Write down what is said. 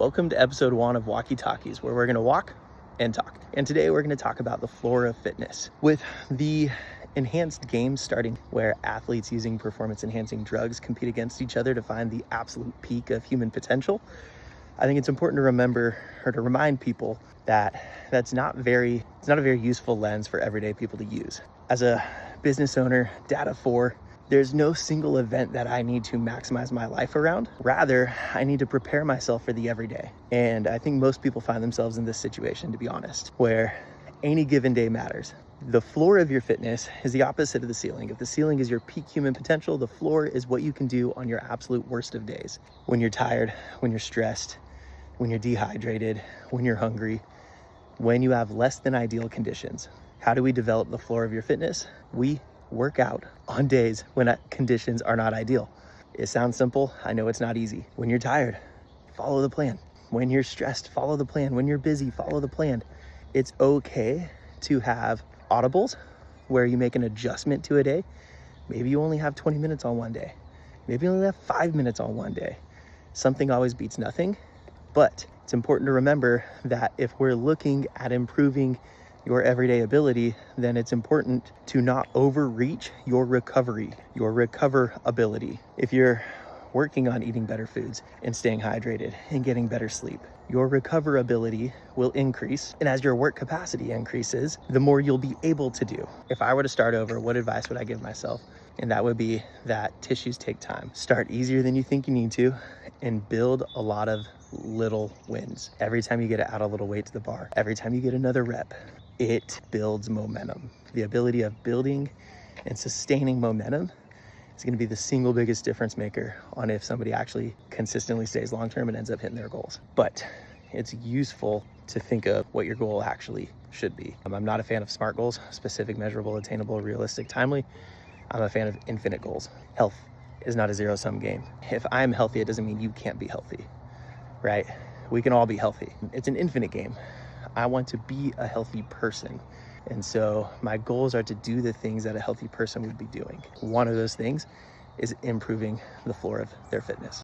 Welcome to episode 1 of Walkie Talkies, where we're going to walk and talk. And today we're going to talk about the floor of fitness. With the enhanced games starting, where athletes using performance-enhancing drugs compete against each other to find the absolute peak of human potential, I think it's important to remember, or to remind people, that it's not a very useful lens for everyday people to use. As a business owner, data for, there's no single event that I need to maximize my life around. Rather, I need to prepare myself for the everyday. And I think most people find themselves in this situation, to be honest, where any given day matters. The floor of your fitness is the opposite of the ceiling. If the ceiling is your peak human potential, the floor is what you can do on your absolute worst of days. When you're tired, when you're stressed, when you're dehydrated, when you're hungry, when you have less than ideal conditions. How do we develop the floor of your fitness? We work out on days when conditions are not ideal. It sounds simple. I know it's not easy. When you're tired, follow the plan. When you're stressed, follow the plan. When you're busy, follow the plan. It's okay to have audibles where you make an adjustment to a day. Maybe you only have 20 minutes on one day. Maybe you only have 5 minutes on one day. Something always beats nothing. But it's important to remember that if we're looking at improving your everyday ability, then it's important to not overreach your recoverability. If you're working on eating better foods and staying hydrated and getting better sleep, your recoverability will increase. And as your work capacity increases, the more you'll be able to do. If I were to start over, what advice would I give myself? And that would be that tissues take time. Start easier than you think you need to and build a lot of little wins. Every time you get to add a little weight to the bar, every time you get another rep, it builds momentum. The ability of building and sustaining momentum is going to be the single biggest difference maker on if somebody actually consistently stays long-term and ends up hitting their goals. But it's useful to think of what your goal actually should be. I'm not a fan of SMART goals: specific, measurable, attainable, realistic, timely. I'm a fan of infinite goals. Health is not a zero-sum game. If I'm healthy, it doesn't mean you can't be healthy, right? We can all be healthy. It's an infinite game. I want to be a healthy person. And so my goals are to do the things that a healthy person would be doing. One of those things is improving the floor of their fitness.